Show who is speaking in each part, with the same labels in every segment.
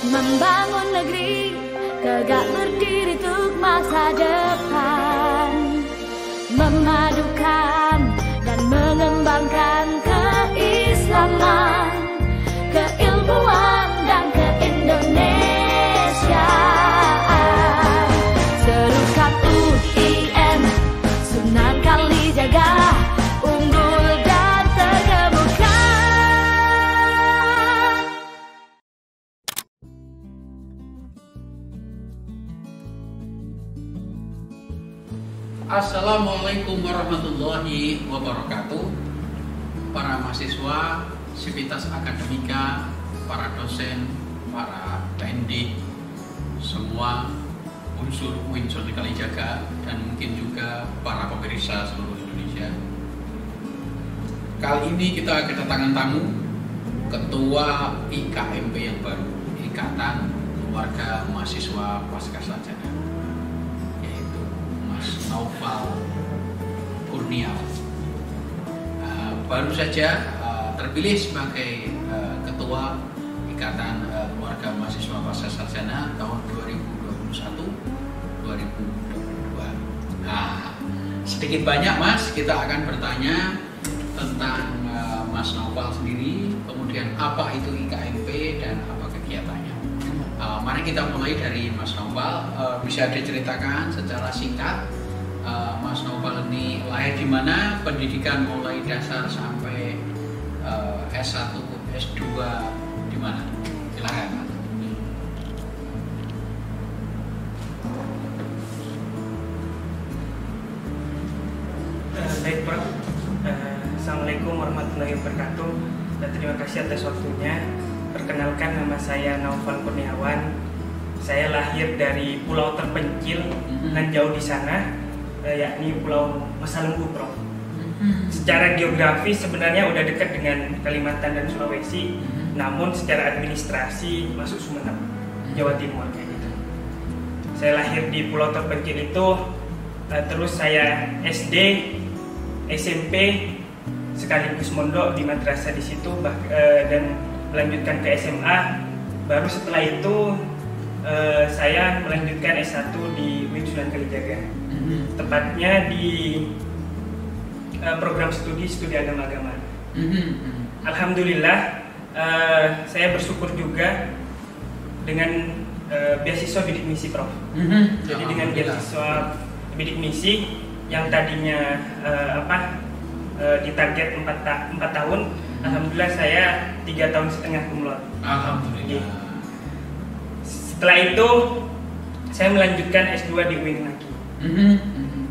Speaker 1: Membangun negeri tegak berdiri untuk masa depan, memadukan dan mengembangkan keislaman, keilmuan dan keindonesiaan. Serukan UIN, Sunan Kalijaga, unggul dan terkemuka.
Speaker 2: Assalamualaikum warahmatullahi wabarakatuh. Para mahasiswa, sivitas akademika, para dosen, para pendidik, semua unsur UIN Sunan Kalijaga, dan mungkin juga para pemirsa seluruh Indonesia. Kali ini kita kedatangan tamu, Ketua IKMP yang baru, Ikatan Keluarga Mahasiswa Pascasarjana, yaitu Mas Naufal Kurniawan. Baru saja terpilih sebagai Ketua Ikatan Keluarga Mahasiswa Pascasarjana tahun 2021-2022. Nah, sedikit banyak Mas, kita akan bertanya tentang Mas Naufal sendiri, kemudian apa itu IKMP dan apa kegiatannya. Mari kita mulai dari Mas Naufal. Bisa diceritakan secara singkat, Mas Naufal ini lahir di mana, pendidikan mulai dasar sampai S1, S2 di mana? Silakan.
Speaker 3: Baik Prof, Assalamualaikum warahmatullahi wabarakatuh, dan terima kasih atas waktunya. Perkenalkan, nama saya Naufal Kurniawan. Saya lahir dari pulau terpencil dan jauh di sana, yakni Pulau Masalembu, Prof. Secara geografis sebenarnya udah dekat dengan Kalimantan dan Sulawesi, namun secara administrasi masuk Sumeneb, Jawa Timur kayak gitu. Saya lahir di pulau terpencil itu, terus saya SD, SMP sekaligus mondok di madrasah di situ, dan melanjutkan ke SMA. Baru setelah itu saya melanjutkan S1 di UIN Sunan Kalijaga, tepatnya di program studi agama-agama. Alhamdulillah, saya bersyukur juga dengan beasiswa bidik misi, Prof. Jadi dengan beasiswa bidik misi yang tadinya ditarget 4 tahun, alhamdulillah saya 3,5 tahun kumlot.
Speaker 2: Alhamdulillah.
Speaker 3: Setelah itu saya melanjutkan S2 di UIN lagi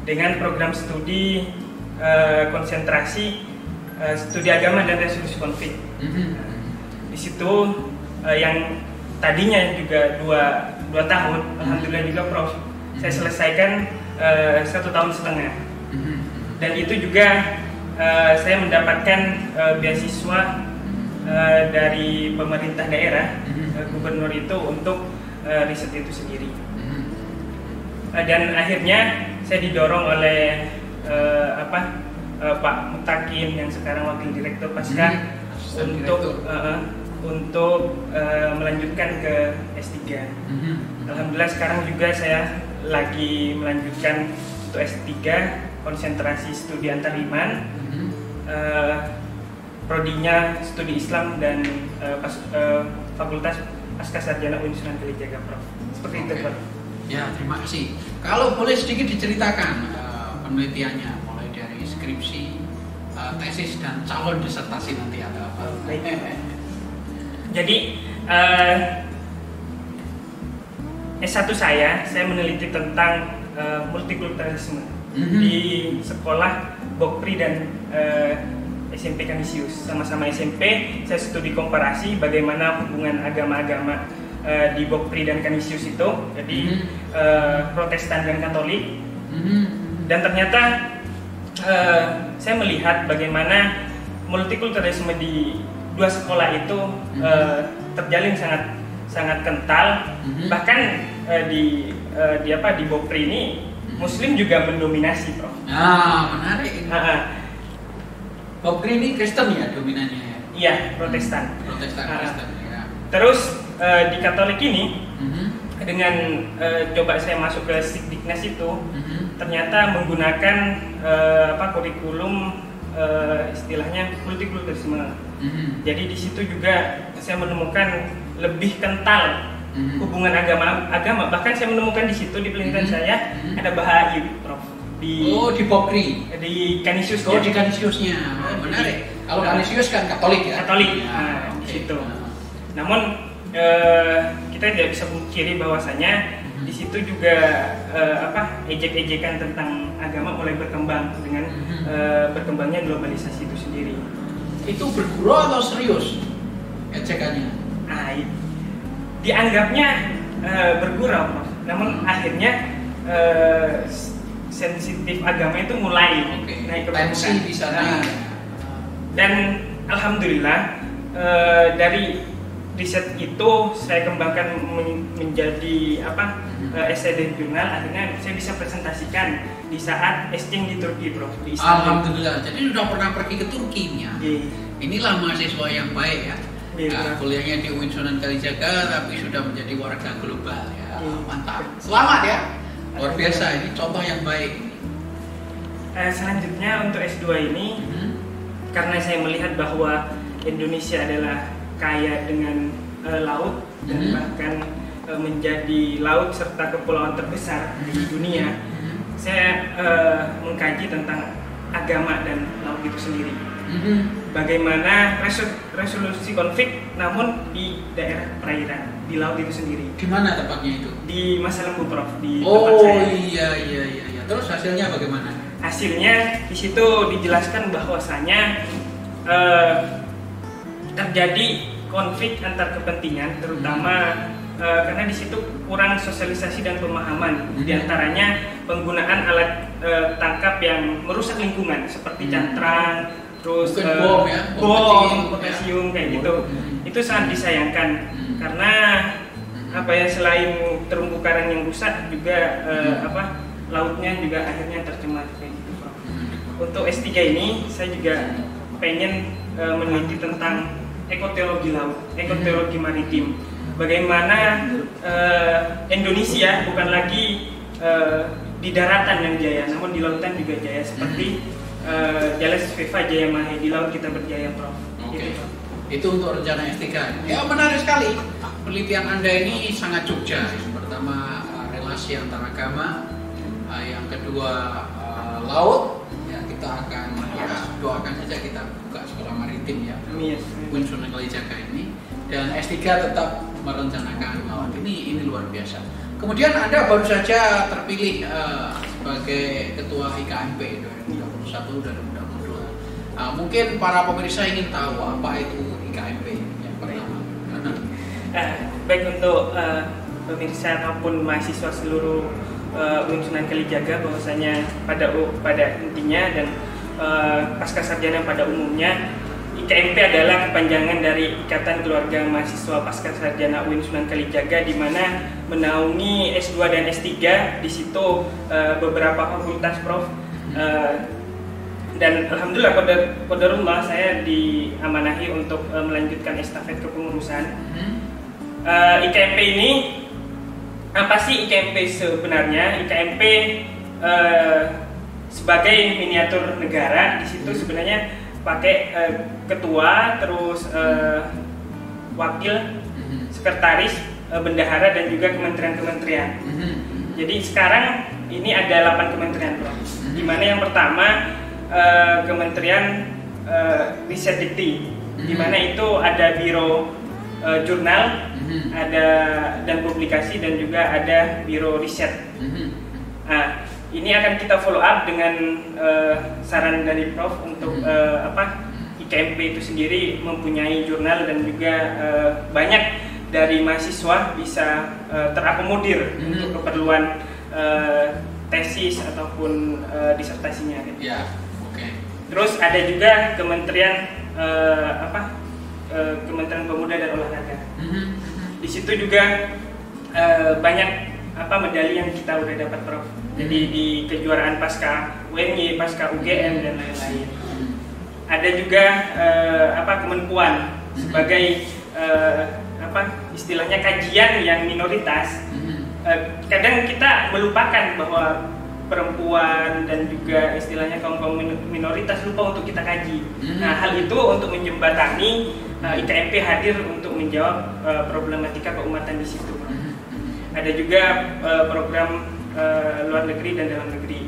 Speaker 3: dengan program studi konsentrasi studi agama dan resolusi konflik. Di situ yang tadinya juga 2 tahun, alhamdulillah juga Prof, saya selesaikan 1,5 tahun. Dan itu juga saya mendapatkan beasiswa dari pemerintah daerah, gubernur itu, untuk riset itu sendiri. Dan akhirnya saya didorong oleh Pak Mutakin yang sekarang wakil direktur Pasca untuk melanjutkan ke S3. Alhamdulillah sekarang juga saya lagi melanjutkan untuk S3, konsentrasi studi antar iman, prodinya studi Islam dan Fakultas Pascasarjana UIN Sunan Kalijaga, Prof. Seperti itu, Prof.
Speaker 2: Ya, terima kasih. Kalau boleh sedikit diceritakan penelitiannya, mulai dari skripsi, tesis, dan calon disertasi nanti ada apa?
Speaker 3: Baik. Jadi S1 saya meneliti tentang multikulturalisme di sekolah Bokpri dan SMP Kanisius. Sama-sama SMP, saya studi komparasi bagaimana hubungan agama-agama di Bokpri dan Kanisius itu, jadi Protestan dan Katolik. Dan ternyata saya melihat bagaimana multikulturalisme di 2 sekolah itu terjalin sangat kental. Bahkan di Bokpri ini Muslim juga mendominasi, Prof.
Speaker 2: Menarik. Bokpri ini Kristen ya dominannya ya?
Speaker 3: Iya, Protestan.
Speaker 2: Protestan,
Speaker 3: Ah,
Speaker 2: Kristen ya.
Speaker 3: Terus di Katolik ini
Speaker 2: Mhm.
Speaker 3: dengan coba saya masuk ke Sikdiknas itu,
Speaker 2: Mhm.
Speaker 3: ternyata menggunakan kurikulum istilahnya multikulturalisme.
Speaker 2: Mhm.
Speaker 3: Jadi di situ juga saya menemukan lebih kental
Speaker 2: Mhm.
Speaker 3: hubungan agama. Bahkan saya menemukan di situ di pelintiran
Speaker 2: Mhm.
Speaker 3: saya
Speaker 2: Mhm.
Speaker 3: ada Baha'i, Prof.
Speaker 2: Oh, di Popri.
Speaker 3: Di Canisius.
Speaker 2: Oh, di Canisiusnya. Oh, menarik. Kalau Canisius kan Katolik ya.
Speaker 3: Katolik.
Speaker 2: Ya,
Speaker 3: Nah, di
Speaker 2: oke.
Speaker 3: situ.
Speaker 2: Nah.
Speaker 3: Namun kita tidak bisa pungkiri bahwasanya di situ juga ejek-ejekan tentang agama mulai berkembang dengan berkembangnya globalisasi itu sendiri.
Speaker 2: Itu bergurau atau serius ejekannya?
Speaker 3: Nah, dianggapnya bergurau, Prof. Namun akhirnya sensitif agama itu mulai naik ke
Speaker 2: Tensi
Speaker 3: permukaan.
Speaker 2: di sana.
Speaker 3: Dan alhamdulillah dari riset itu saya kembangkan menjadi essay dan jurnal. Akhirnya saya bisa presentasikan di saat exchange di Turki, Prof. Di Istanbul.
Speaker 2: Alhamdulillah. Jadi sudah pernah pergi ke Turki ya.
Speaker 3: Iya.
Speaker 2: Inilah mahasiswa yang baik ya.
Speaker 3: Iya,
Speaker 2: Nah,
Speaker 3: Prof.
Speaker 2: kuliahnya di UIN Sunan Kalijaga tapi sudah menjadi warga global ya.
Speaker 3: Iya.
Speaker 2: Mantap. Selamat ya. Luar biasa, ini contoh yang baik.
Speaker 3: Selanjutnya untuk S2 ini, karena saya melihat bahwa Indonesia adalah kaya dengan laut dan bahkan menjadi laut serta kepulauan terbesar di dunia, saya mengkaji tentang agama dan laut itu sendiri. Bagaimana resolusi konflik namun di daerah perairan, di laut itu sendiri.
Speaker 2: Di mana tempatnya itu?
Speaker 3: Di Masa Lembu, Prof, di tempat saya.
Speaker 2: Iya. Terus hasilnya bagaimana?
Speaker 3: Hasilnya di situ dijelaskan bahwasanya terjadi konflik antar kepentingan, terutama karena di situ kurang sosialisasi dan pemahaman, diantaranya penggunaan alat tangkap yang merusak lingkungan seperti cantrang, terus
Speaker 2: Mungkin bom,
Speaker 3: bom,
Speaker 2: potasium,
Speaker 3: potasium
Speaker 2: ya.
Speaker 3: kayak gitu. Itu sangat disayangkan karena selain terumbu karang yang rusak juga lautnya juga akhirnya tercemar kayak gitu, Prof. Untuk S3 ini saya juga pengen meneliti tentang ekoteologi laut, ekoteologi maritim. Bagaimana Indonesia bukan lagi di daratan yang jaya, namun di lautan juga jaya, seperti Jales Viva Jaya Mahe, di laut kita berjaya, Prof.
Speaker 2: Oke.
Speaker 3: Gitu, Prof.
Speaker 2: Itu untuk rencana S3. Ya, menarik sekali. Penelitian Anda ini sangat Jogja. Yang pertama relasi antar agama, yang kedua laut. Ya, kita akan doakan saja kita buka sekolah maritim ya.
Speaker 3: Amin.
Speaker 2: UIN Sunan Kalijaga ini, dan S3 tetap merencanakan laut. Ini luar biasa. Kemudian Anda baru saja terpilih sebagai ketua IKMP 2021-2022. Mungkin para pemirsa ingin tahu apa itu IKMP yang pertama.
Speaker 3: Baik, untuk pemirsa ataupun mahasiswa seluruh UIN Sunan Kalijaga, bahwasanya pada intinya dan pasca sarjana pada umumnya, IKMP adalah kepanjangan dari Ikatan Keluarga Mahasiswa Pasca Sarjana UIN Sunan Kalijaga, di mana menaungi S2 dan S3 di situ beberapa fakultas, Prof. Dan alhamdulillah qadarullah saya diamanahi untuk melanjutkan estafet kepengurusan. IKMP ini, apa sih IKMP sebenarnya? IKMP sebagai miniatur negara. Di situ sebenarnya pakai ketua, terus wakil, sekretaris, bendahara, dan juga kementerian-kementerian. Jadi sekarang ini ada 8 kementerian, Prof. Di mana yang pertama Kementerian Riset Dikti, di mana itu ada biro jurnal, ada dan publikasi, dan juga ada biro riset. Nah, ini akan kita follow up dengan saran dari Prof untuk IKMP itu sendiri mempunyai jurnal, dan juga banyak dari mahasiswa bisa terakomodir untuk keperluan tesis ataupun disertasinya.
Speaker 2: Ya, oke.
Speaker 3: Terus ada juga Kementerian Kementerian Pemuda dan Olahraga. Di situ juga banyak medali yang kita udah dapat, Prof. Jadi di kejuaraan pasca UNY, pasca UGM, dan lain-lain. ada juga Kemenpuan sebagai istilahnya kajian yang minoritas. Kadang kita melupakan bahwa perempuan dan juga istilahnya kaum minoritas lupa untuk kita kaji. Nah, hal itu untuk menjembatani IKMP hadir untuk menjawab problematika keumatan di situ. Ada juga program luar negeri dan dalam negeri,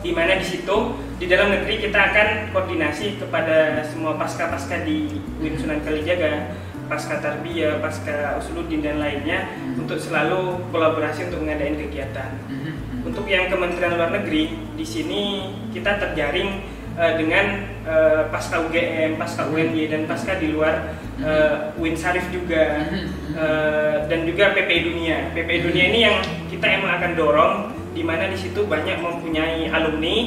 Speaker 3: di mana di situ di dalam negeri kita akan koordinasi kepada semua pasca di UIN Sunan Kalijaga, pasca Tarbiyah, pasca Usuluddin dan lainnya untuk selalu kolaborasi untuk mengadakan kegiatan. Untuk yang Kementerian Luar Negeri, di sini kita terjaring dengan pasca UGM, pasca UNY dan pasca di luar UIN Syarif juga, dan juga PPI Dunia. PPI Dunia ini yang kita emang akan dorong, di mana di situ banyak mempunyai alumni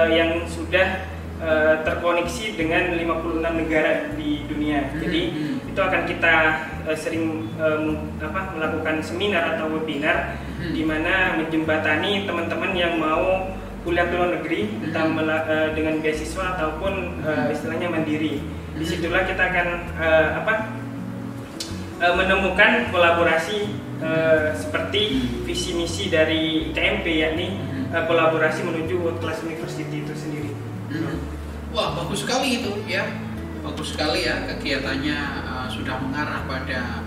Speaker 3: yang sudah terkoneksi dengan 56 negara di dunia. Jadi itu akan kita sering melakukan seminar atau webinar di mana menjembatani teman-teman yang mau kuliah ke luar negeri entah dengan beasiswa ataupun istilahnya mandiri. Disitulah kita akan menemukan kolaborasi seperti visi misi dari IKMP, yakni kolaborasi menuju World Class University itu sendiri.
Speaker 2: Wah, bagus sekali itu ya, bagus sekali ya, kegiatannya sudah mengarah pada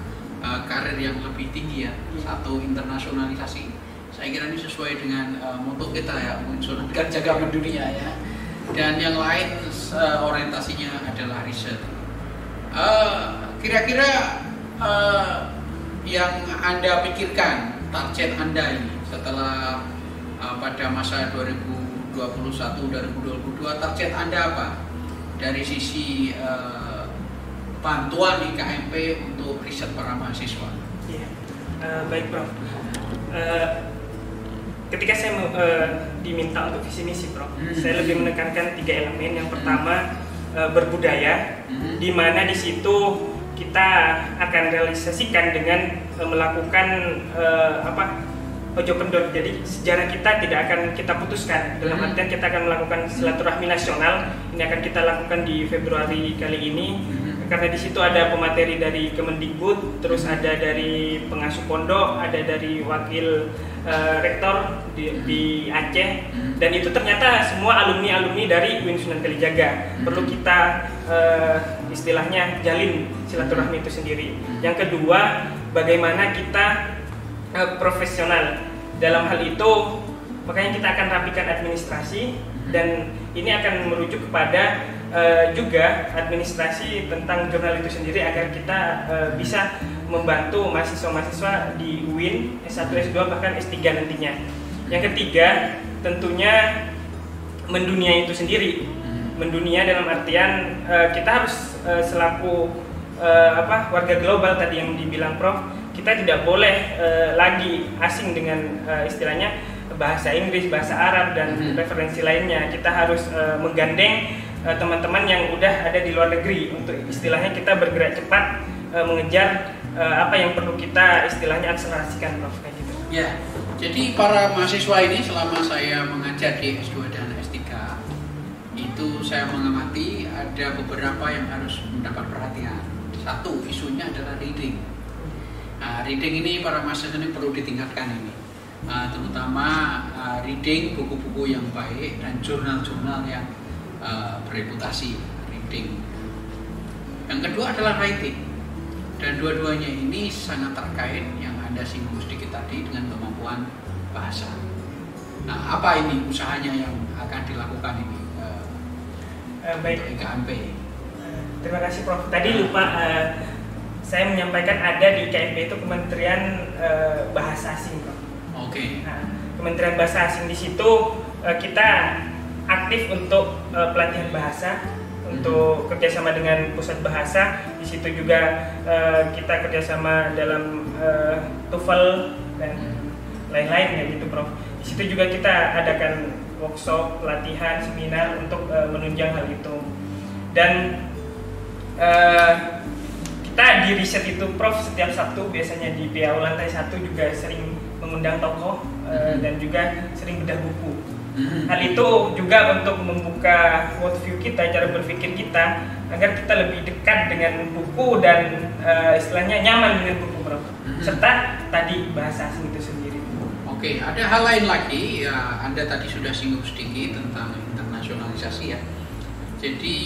Speaker 2: karir yang lebih tinggi ya. Satu, internasionalisasi. Saya kira ini sesuai dengan moto kita ya, Sunan Kalijaga mendunia ya. Dan yang lain orientasinya adalah riset. Kira-kira yang Anda pikirkan, target Anda ini setelah pada masa 2021-2022, target Anda apa dari sisi bantuan IKMP untuk riset para mahasiswa?
Speaker 3: Ya, baik Prof. Ketika saya diminta untuk visi misi, Prof, saya lebih menekankan 3 elemen. Yang pertama berbudaya, di mana di situ kita akan realisasikan dengan melakukan ojo kendor. Jadi sejarah kita tidak akan kita putuskan. Dalam artian kita akan melakukan silaturahmi nasional. Ini akan kita lakukan di Februari kali ini. Karena di situ ada pemateri dari Kemendikbud, terus ada dari pengasuh pondok, ada dari wakil rektor di Aceh, dan itu ternyata semua alumni dari UIN Sunan Kalijaga. Perlu kita istilahnya jalin silaturahmi itu sendiri. Yang kedua, bagaimana kita profesional dalam hal itu, makanya kita akan rapikan administrasi, dan ini akan merujuk kepada juga administrasi tentang jurnal itu sendiri agar kita bisa membantu mahasiswa-mahasiswa di UIN S1, S2 bahkan S3 nantinya. Yang ketiga, tentunya mendunia itu sendiri. Mendunia dalam artian kita harus selaku warga global tadi yang dibilang Prof, kita tidak boleh lagi asing dengan istilahnya bahasa Inggris, bahasa Arab dan referensi lainnya. Kita harus menggandeng teman-teman yang udah ada di luar negeri untuk istilahnya kita bergerak cepat mengejar apa yang perlu kita istilahnya akselerasikan, Prof, kayak gitu.
Speaker 2: Ya, jadi para mahasiswa ini selama saya mengajar di S2 dan S3 itu saya mengamati ada beberapa yang harus mendapat perhatian. Satu, isunya adalah reading. Nah, reading ini para mahasiswa ini perlu ditingkatkan ini. Terutama reading buku-buku yang baik dan jurnal-jurnal yang bereputasi, reading. Yang kedua adalah writing, dan dua-duanya ini sangat terkait yang Anda singgung sedikit tadi dengan kemampuan bahasa. Nah, apa ini usahanya yang akan dilakukan ini
Speaker 3: baik
Speaker 2: IKMP?
Speaker 3: Terima kasih Prof. Tadi lupa saya menyampaikan ada di IKMP itu Kementerian Bahasa Asing, Prof.
Speaker 2: Oke.
Speaker 3: Nah, Kementerian Bahasa Asing di situ kita aktif untuk pelatihan bahasa, untuk kerjasama dengan pusat bahasa. Di situ juga kita kerjasama dalam TOEFL dan lain-lain ya gitu, Prof. Di situ juga kita adakan workshop, pelatihan, seminar untuk menunjang hal itu. Dan kita di riset itu, Prof, setiap Sabtu biasanya di PAU lantai 1 juga sering mengundang tokoh dan juga sering bedah buku. Hal itu juga untuk membuka worldview kita, cara berpikir kita, agar kita lebih dekat dengan buku dan istilahnya nyaman dengan buku, Prof. Serta tadi bahasa asing itu sendiri.
Speaker 2: Oke, ada hal lain lagi ya, Anda tadi sudah singgung sedikit tentang internasionalisasi ya. Jadi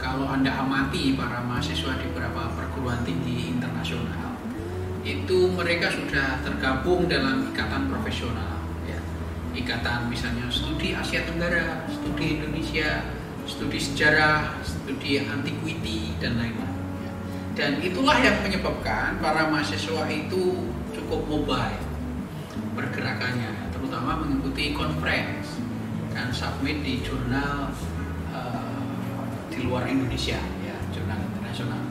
Speaker 2: kalau Anda amati para mahasiswa di beberapa perguruan tinggi internasional, itu mereka sudah tergabung dalam ikatan profesional ya. Ikatan misalnya studi Asia Tenggara, studi Indonesia, studi sejarah, studi antiquity dan lain-lain ya. Dan itulah yang menyebabkan para mahasiswa itu cukup mobile pergerakannya, terutama mengikuti conference dan submit di jurnal di luar Indonesia ya, jurnal internasional.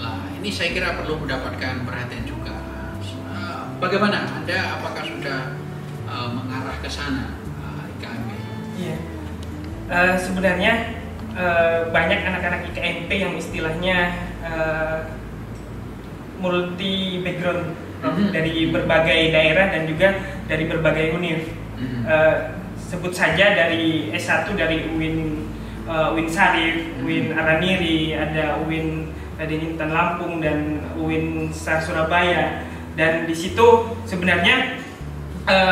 Speaker 2: Nah, ini saya kira perlu mendapatkan perhatian juga. Bagaimana Anda, apakah sudah mengarah ke sana IKMP? Iya,
Speaker 3: sebenarnya banyak anak-anak IKMP yang istilahnya multi background dari berbagai daerah dan juga dari berbagai univ. Sebut saja dari S1 dari UIN Syarif, UIN Araniri, ada UIN Raden Intan Lampung dan UIN SAR Surabaya. Dan di situ sebenarnya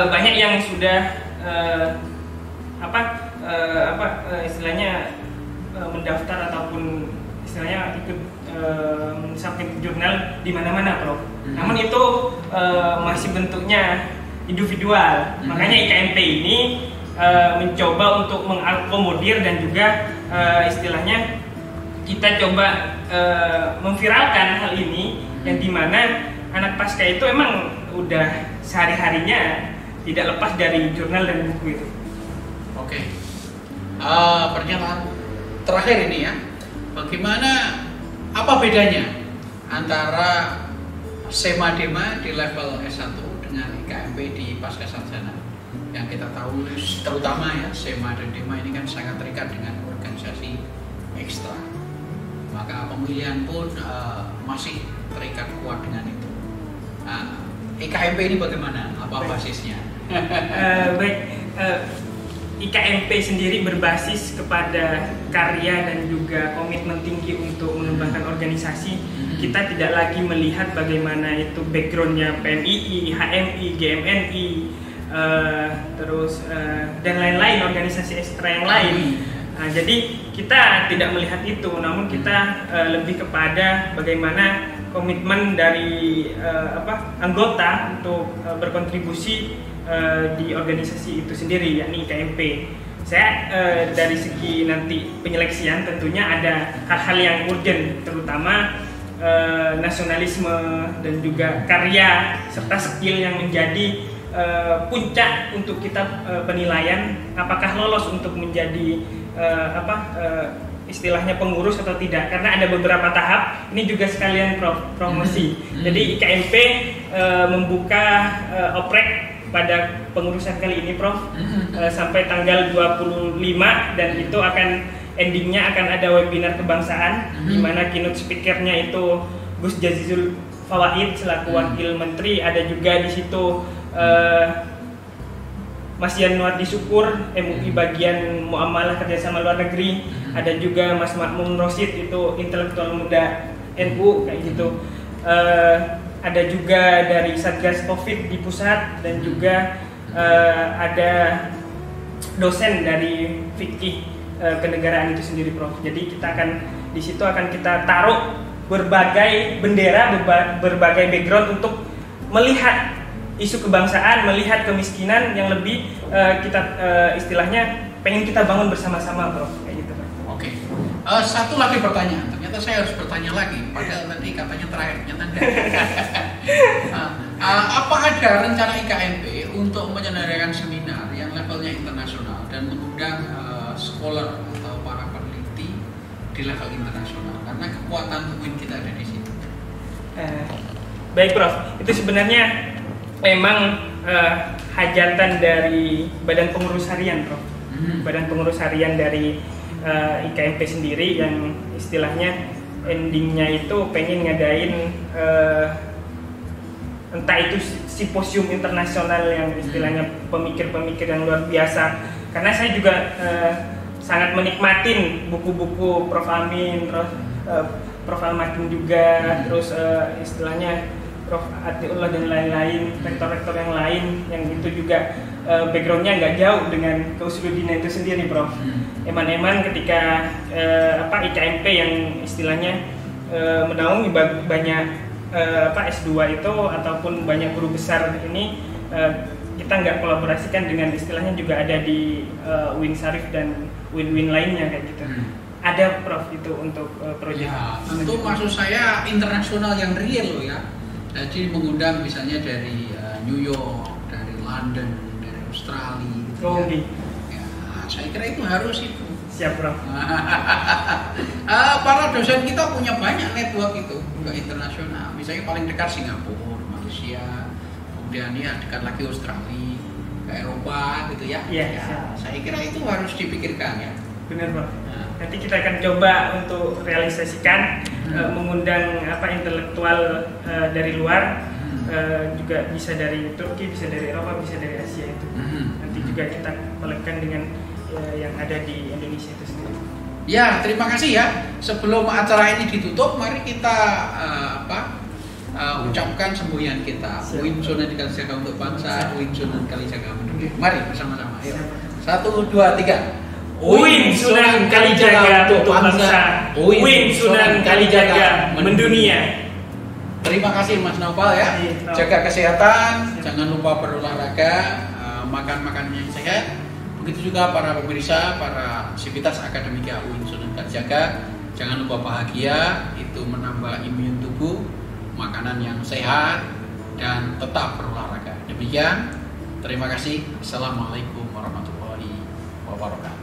Speaker 3: banyak yang sudah istilahnya mendaftar ataupun istilahnya ikut submit jurnal di mana-mana, Prof. Namun itu masih bentuknya individual. Makanya IKMP ini mencoba untuk mengakomodir dan juga istilahnya kita coba memviralkan hal ini, yang dimana anak pasca itu emang udah sehari-harinya tidak lepas dari jurnal dan buku itu.
Speaker 2: Oke. Pernyataan terakhir ini ya, bagaimana, apa bedanya antara SEMA-DEMA di level S1 dengan IKMP di pasca sarjana? Yang kita tahu terutama ya, SEMA dan DEMA ini kan sangat terikat dengan organisasi ekstra, maka pemilihan pun masih terikat kuat dengan itu. Nah, IKMP ini bagaimana? Apa basisnya?
Speaker 3: IKMP sendiri berbasis kepada karya dan juga komitmen tinggi untuk mengembangkan organisasi. Kita tidak lagi melihat bagaimana itu backgroundnya PMII, HMI, GMNI, dan lain-lain organisasi ekstra yang lain. Jadi kita tidak melihat itu, namun kita lebih kepada bagaimana komitmen dari anggota untuk berkontribusi di organisasi itu sendiri, yakni IKMP. Saya dari segi nanti penyeleksian tentunya ada hal-hal yang urgent, terutama nasionalisme dan juga karya serta skill yang menjadi puncak untuk kita penilaian apakah lolos untuk menjadi istilahnya pengurus atau tidak, karena ada beberapa tahap. Ini juga sekalian promosi. Jadi IKMP membuka oprek pada pengurusan kali ini, Prof, sampai tanggal 25, dan itu akan endingnya akan ada webinar kebangsaan di mana keynote speakernya itu Gus Jazizul Fawaid selaku wakil menteri. Ada juga di situ Mas Yanuardi Syukur, MUI bagian Muamalah Kerjasama Luar Negeri. Ada juga Mas Makmum Rosid, itu intelektual muda NU kayak gitu. Ada juga dari Satgas Covid di pusat, dan juga ada dosen dari fikih kenegaraan itu sendiri, Prof. Jadi kita akan di situ akan kita taruh berbagai bendera, berbagai background untuk melihat isu kebangsaan, melihat kemiskinan yang lebih kita istilahnya pengen kita bangun bersama-sama, Prof. Kayak gitu, Prof.
Speaker 2: Oke. Satu lagi pertanyaan. Ternyata saya harus bertanya lagi. Padahal tadi katanya terakhir, ternyata enggak. Apa ada rencana IKMP untuk menyelenggarakan seminar yang levelnya internasional dan mengundang scholar atau para peneliti di level internasional? Karena kekuatan UIN kita ada di situ.
Speaker 3: Baik, Prof. Itu sebenarnya memang hajatan dari Badan Pengurus Harian, Prof. Badan Pengurus Harian dari IKMP sendiri, yang istilahnya endingnya itu pengen ngadain entah itu simposium internasional yang istilahnya pemikir-pemikir yang luar biasa. Karena saya juga sangat menikmatin buku-buku Prof. Amin, terus Prof. Almadin juga, terus istilahnya Prof. Atiullah dan lain-lain, rektor-rektor yang lain yang itu juga backgroundnya nggak jauh dengan Keusuluddinah itu sendiri, Prof. Eman-eman ketika IKMP yang istilahnya menaungi banyak S2 itu ataupun banyak guru besar ini, kita nggak kolaborasikan dengan istilahnya juga ada di Win Syarif dan Win-Win lainnya kayak gitu. Ada, Prof, itu untuk proyek.
Speaker 2: Ya, tentu maksud saya internasional yang real loh ya. Jadi mengundang misalnya dari New York, dari London, dari Australia gitu ya. Saya kira itu harus itu.
Speaker 3: Siap, Prof.
Speaker 2: Para dosen kita punya banyak network itu ke internasional. Misalnya paling dekat Singapura, Malaysia, kemudian ya dekat lagi Australia, ke Eropa gitu ya.
Speaker 3: Iya.
Speaker 2: Saya kira itu harus dipikirkan ya.
Speaker 3: Benar, Prof. Nanti kita akan coba untuk realisasikan mengundang intelektual dari luar, juga bisa dari Turki, bisa dari Eropa, bisa dari Asia itu. Nanti juga kita kolekkan dengan yang ada di Indonesia itu sendiri.
Speaker 2: Ya, terima kasih ya. Sebelum acara ini ditutup, mari kita ucapkan semboyan kita. Win Sunan Kalijaga untuk bangsa, Win Sunan Kalijaga mendunia. Mari bersama-sama. Ayo. 1, 2, 3.
Speaker 3: Win Sunan Kalijaga untuk bangsa, Win Sunan Kalijaga mendunia.
Speaker 2: Terima kasih Mas Naufal ya. Jaga kesehatan, jangan lupa berolahraga, makan makanan yang sehat. Begitu juga para pemirsa, para sivitas akademika Win Sunan Kalijaga, jangan lupa bahagia, itu menambah imun tubuh, makanan yang sehat, dan tetap berolahraga. Demikian, terima kasih. Assalamualaikum warahmatullahi wabarakatuh.